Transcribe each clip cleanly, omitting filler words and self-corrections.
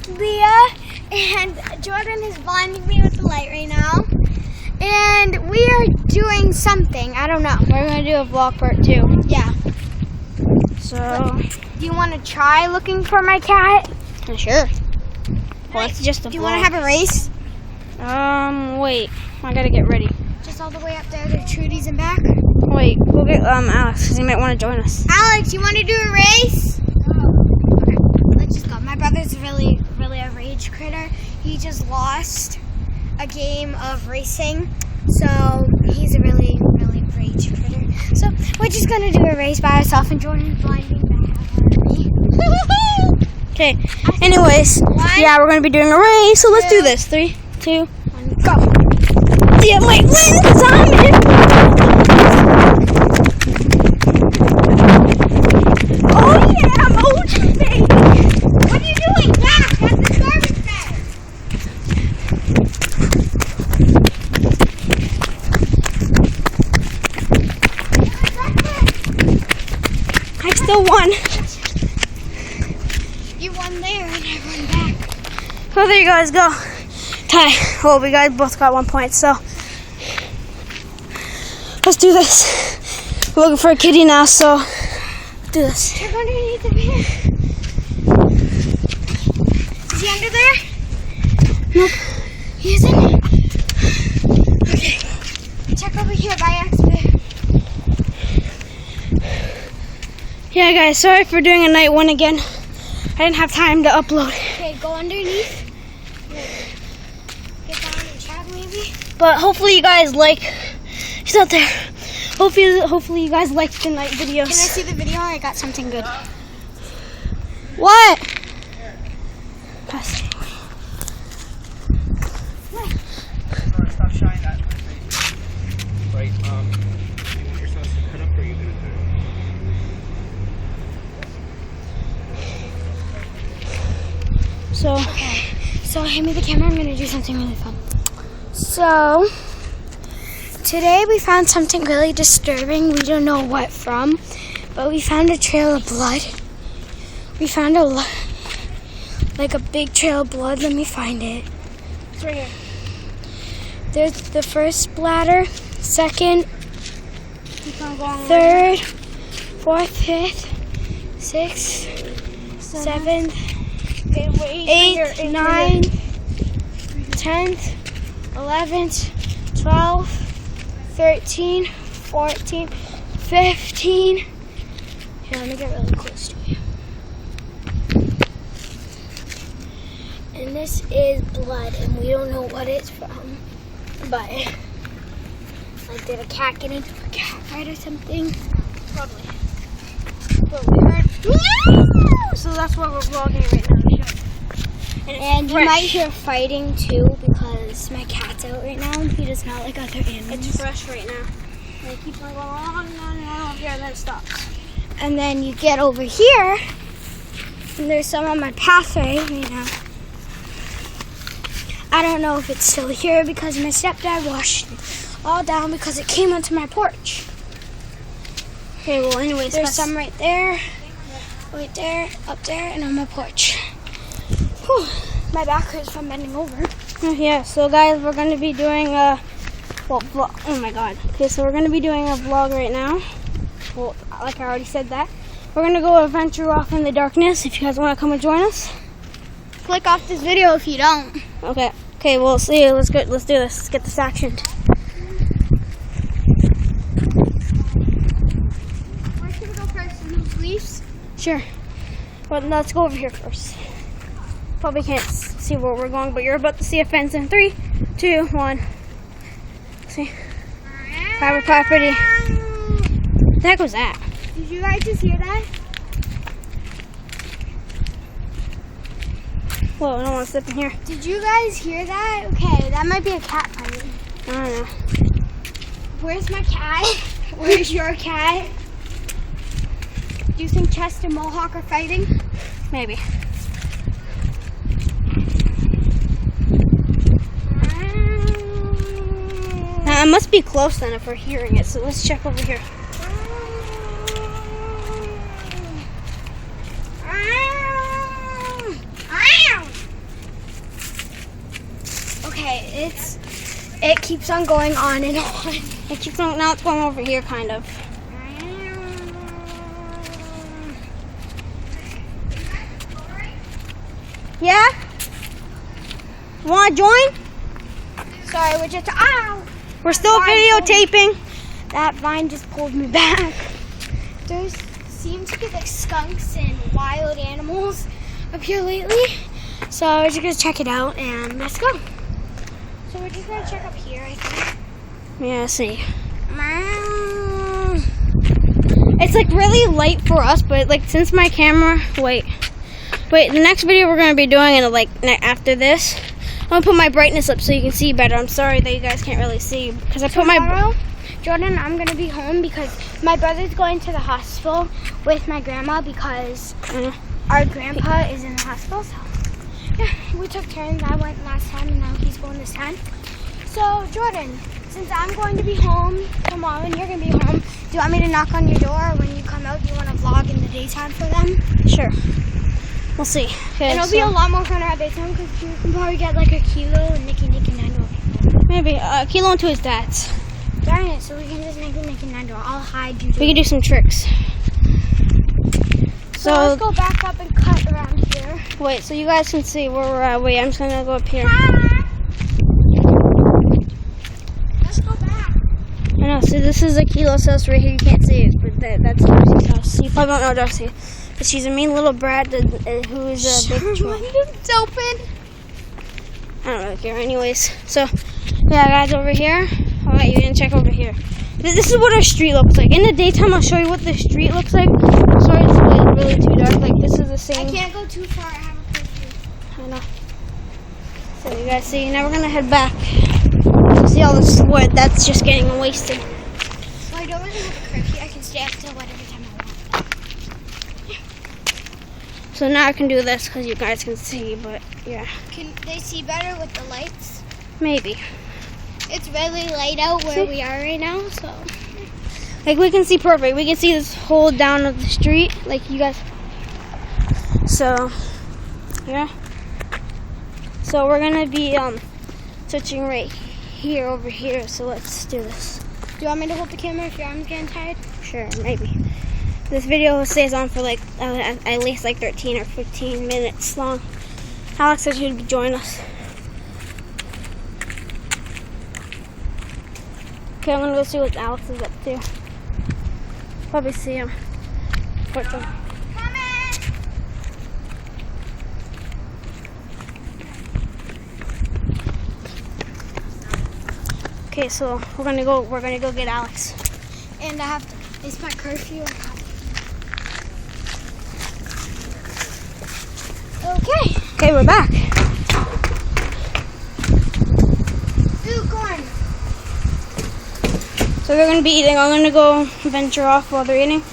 Leah, and Jordan is blinding me with the light right now. And we are doing something. I don't know. We're going to do a vlog part 2. Yeah. So, Do you want to try looking for my cat? sure. Well, it's just a Do you vlog. want to have a race? Wait. I got to get ready. Just all the way up there to Trudy's and back? Wait, go get Alex, because he might want to join us. Alex, you want to do a race? Okay, let's just go. My brother's really a rage critter. He just lost a game of racing, so he's a really rage critter. So we're just gonna do a race by ourselves, and Jordan's blinding me. Okay, anyways, yeah, we're going to be doing a race, so let's do this. 3, 2, 1, go. Yeah, wait, when's on it? Oh yeah, emoji baby. What are you doing? Back, that's the garbage bag. I still won. You won there, and I won back. Oh, there you guys go. Tie. Well, we guys both got 1 point, so let's do this. We're looking for a kitty now, so do this. Check underneath the van. Is he under there? Nope. He isn't? Okay. Check over here by accident. Yeah, guys, sorry for doing a night 1 again. I didn't have time to upload. Okay, go underneath. Get down and check maybe. But hopefully you guys like. She's out there. Hopefully you guys like the night videos. Can I see the video? I got something good. What? Pass it. Stop shining that. Right, you're supposed to cut up or you gonna So, So hand me the camera. I'm gonna do something really fun. So today we found something really disturbing. We don't know what from, but we found a trail of blood. We found like a big trail of blood. Let me find it. it's right here. There's the first splatter, second, Keep on going. third, fourth, fifth, sixth, seventh, Okay, wait. 8th, 9th, 10th, 11th, 12th, 13th, 14th, 15th. Here, let me get really close to you. And this is blood, and we don't know what it's from. But, like, did a cat get into a cat fight or something? Probably. But we heard. So that's what we're vlogging right now. And you fresh. might hear fighting too, because my cat's out right now and he does not like other animals. It's fresh right now. And it keeps on going on and on and on over here, and then it stops. And then you get over here, and there's some on my pathway right now. I don't know if it's still here because my stepdad washed it all down because it came onto my porch. Okay, well, anyways, There's some right there, up there, and on my porch. Whew, my back hurts from bending over. Yeah, so guys, we're going to be doing a, vlog. Oh my god. Okay, so we're going to be doing a vlog right now. Well, like I already said that. We're going to go adventure off in the darkness if you guys want to come and join us. Click off this video if you don't. Okay, well, see you. Let's do this. Let's get this actioned. Where should we go first? In those leaves? Sure. But let's go over here first. Probably can't see where we're going, but you're about to see a fence in 3, 2, 1. See? Private property. What the heck was that? Did you guys just hear that? Whoa, I don't want to slip in here. Did you guys hear that? Okay, that might be a cat fight. I don't know. Where's my cat? Where's your cat? Do you think Chest and Mohawk are fighting? Maybe. It must be close then if we're hearing it, so let's check over here. Okay, it keeps on going on and on. It keeps on, now it's going over here, kind of. Yeah? Want to join? Sorry, we're just, ow! We're still videotaping. That vine just pulled me back. There seems to be like skunks and wild animals up here lately. So we're just gonna check it out and let's go. So we're just gonna check up here, I think. Yeah, see. It's like really light for us, but like since my camera, wait, the next video we're gonna be doing it like after this. I'm gonna put my brightness up so you can see better. I'm sorry that you guys can't really see because I put Tomorrow, Jordan, I'm gonna be home because my brother's going to the hospital with my grandma because our grandpa is in the hospital. So yeah, we took turns. I went last time and now he's going this time. So Jordan, since I'm going to be home tomorrow and you're gonna be home, do you want me to knock on your door when you come out? Do you want to vlog in the daytime for them? Sure. We'll see. Okay, And it'll be a lot more fun at daytime because you can probably get like a Kilo and Nicky Nando. Maybe Kilo into his dad's. Darn it, so we can just make Nicky Nando. I'll hide you. We can do some tricks. So let's go back up and cut around here. Wait, so you guys can see where we're at. Wait, I'm just gonna go up here. Let's go back. I know, so this is a Kilo's house right here. You can't see it, but that's Darcy's house. You probably don't know Darcy. But she's a mean little brat who is a big troll. It's open. I don't really care anyways. So, yeah, guys, over here. Alright, you're gonna check over here. This is what our street looks like. In the daytime, I'll show you what the street looks like. I'm sorry it's really too dark. Like, this is the same. I can't go too far. I have a curfew. I know. So, you guys see, now we're gonna head back. See all this wood? That's just getting wasted. Well, I don't really have a curfew. I can stay up till whatever time I want. So now I can do this because you guys can see, but yeah. Can they see better with the lights? Maybe. It's really light out where we are right now, so. Like we can see perfect. We can see this whole down of the street, like you guys. So, yeah. So we're gonna be switching right here over here. So let's do this. Do you want me to hold the camera if your arm's getting tired? Sure, maybe. This video stays on for like at least like 13 or 15 minutes long. Alex said he'd join us. Okay, I'm gonna go see what Alex is up to. Probably see him. Okay, so we're gonna go get Alex. And I have to, it's my curfew. Okay. Okay, we're back. Ooh, corn. So we're gonna be eating. I'm gonna go venture off while they're eating.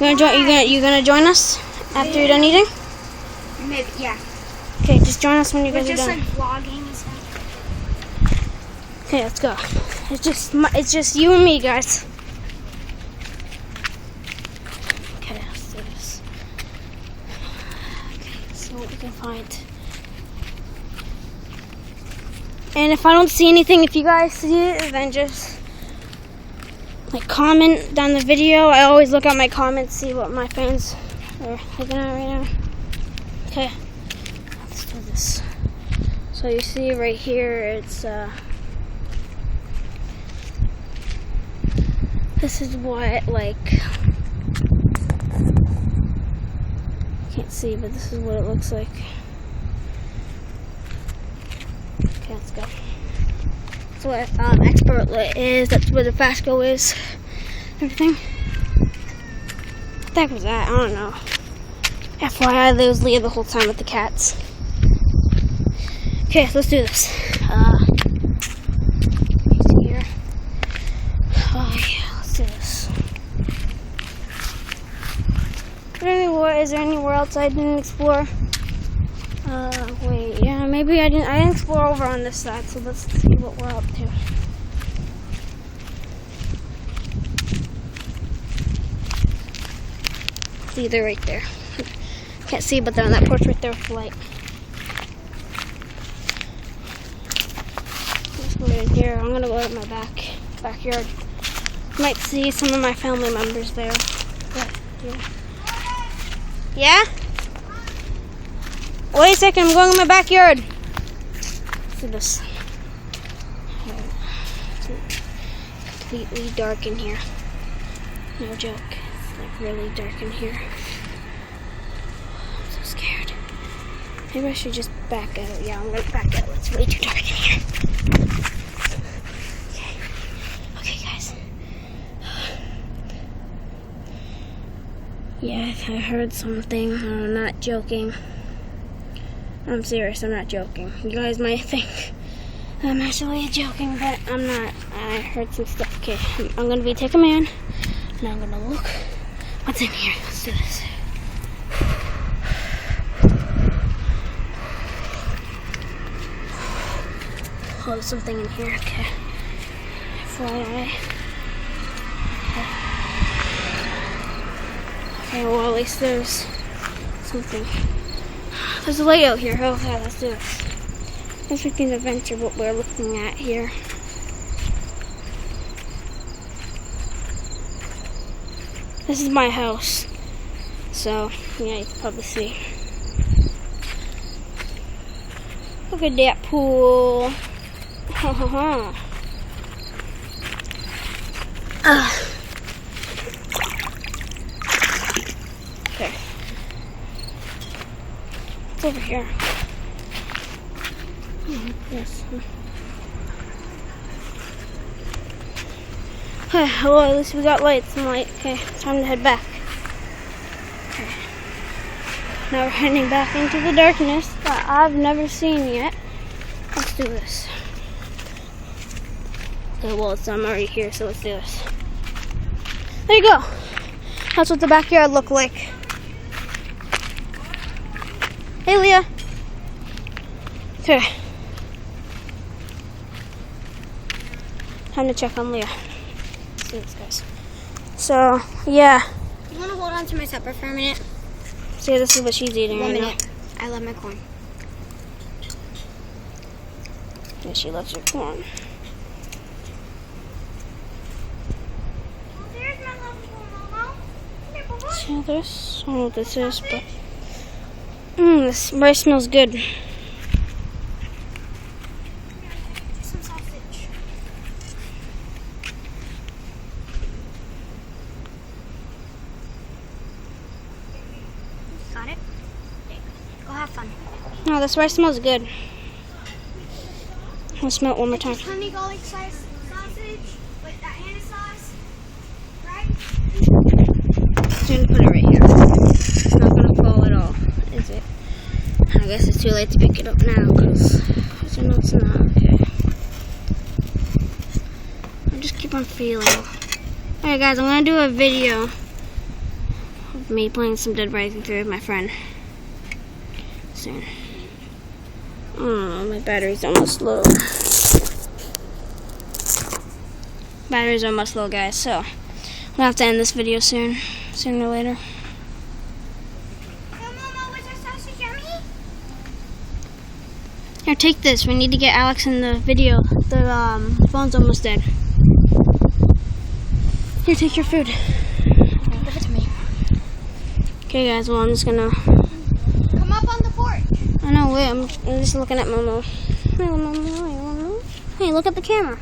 You gonna join us after you're done eating? Maybe, yeah. Okay, just join us when you We're guys are just done. like vlogging and stuff. Okay, let's go. It's just you and me, guys. Okay, let's do this. Okay, let's see what we can find. And if I don't see anything, if you guys see it, then just like comment down the video. I always look at my comments, see what my fans are looking at right now. Okay, let's do this. So you see right here, it's this is what, like, can't see, but this is what it looks like. Okay, let's go. That's what expert lit is. That's where the fast go is. Everything. What the heck was that? I don't know. FYI, there was Leah the whole time with the cats. Okay, let's do this. Here. Oh yeah, let's do this. Is there anywhere else I didn't explore? Wait, yeah, maybe I didn't explore over on this side, so let's see what we're up to. See, they're right there. Can't see, but they're on that porch right there with the light. Right in here. I'm gonna go to my backyard. Might see some of my family members there. Yeah? Wait a second, I'm going in my backyard. Look at this. It's completely dark in here. No joke. It's like really dark in here. I'm so scared. Maybe I should just back out. Yeah, I'm gonna back out. It's way too dark in here. Okay, guys. Yeah, I heard something. I'm not joking. I'm serious. I'm not joking. You guys might think I'm actually joking, but I'm not. I heard some stuff. Okay, I'm gonna be take a man, and I'm gonna look what's in here. Let's do this. Oh, there's something in here. Okay. FYI. Okay, well, at least there's something. There's a layout here. Okay, let's do this. Let's look into adventure what we're looking at here. This is my house. So, yeah, you can probably see. Look at that pool. Okay. It's over here. Yes. Okay, well, at least we got lights and light. Okay, time to head back. Okay. Now we're heading back into the darkness that I've never seen yet. Let's do this. Okay, well, I'm already here, so let's do this. There you go. That's what the backyard looked like. Hey, Leah. Okay. Time to check on Leah. Let's see this, guys. So, yeah. You want to hold on to my supper for a minute? See, this is what she's eating right now. I love my corn. Yeah, she loves your corn. There's my lovely Momo. Here, Bubba. See this? I don't know what this is, but this rice smells good. Some sausage. Got it? Go have fun. No, this rice smells good. I'll smell it one more time. Honey garlic sausage with that Hannah sauce, right? I'm going to put it right here. It's not going to fall at all, is it? I guess it's too late to pick it up now because I know it's not. Okay. I'll just keep on feeling. Alright, guys, I'm going to do a video of me playing some Dead Rising 3 with my friend soon. Oh, my battery's almost low. Battery's almost low, guys, so I'm gonna have to end this video sooner or later. Momo, was our sausage yummy? Here, take this. We need to get Alex in the video. The phone's almost dead. Here, take your food. Give it to me. Okay, guys, well, I'm just gonna... Come up on the porch. Oh, no, wait, I'm just looking at Momo. Hey, Momo. Hey, look at the camera.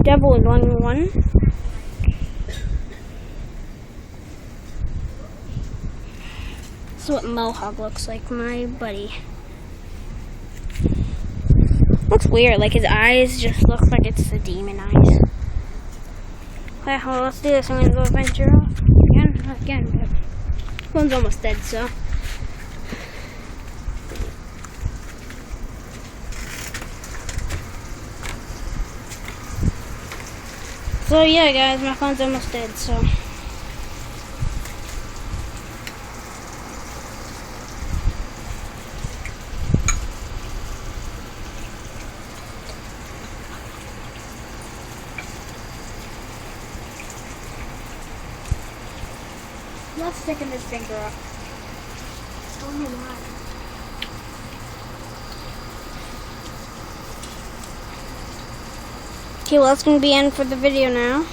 Devil is on one. This is what Mohawk looks like, my buddy. Looks weird, like his eyes just look like it's the demon eyes. Okay, well, let's do this. I'm gonna go venture off again, but phone's almost dead, so. So yeah, guys, my phone's almost dead, so. I'm not sticking this finger up. Tell me why. Okay, well, that's gonna be end for the video now.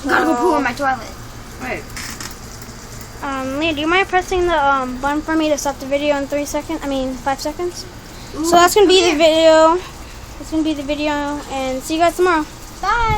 Gotta go poo in my toilet. Wait. Leah, do you mind pressing the button for me to stop the video in 5 seconds? So that's gonna be the video. That's gonna be the video, and see you guys tomorrow. Bye.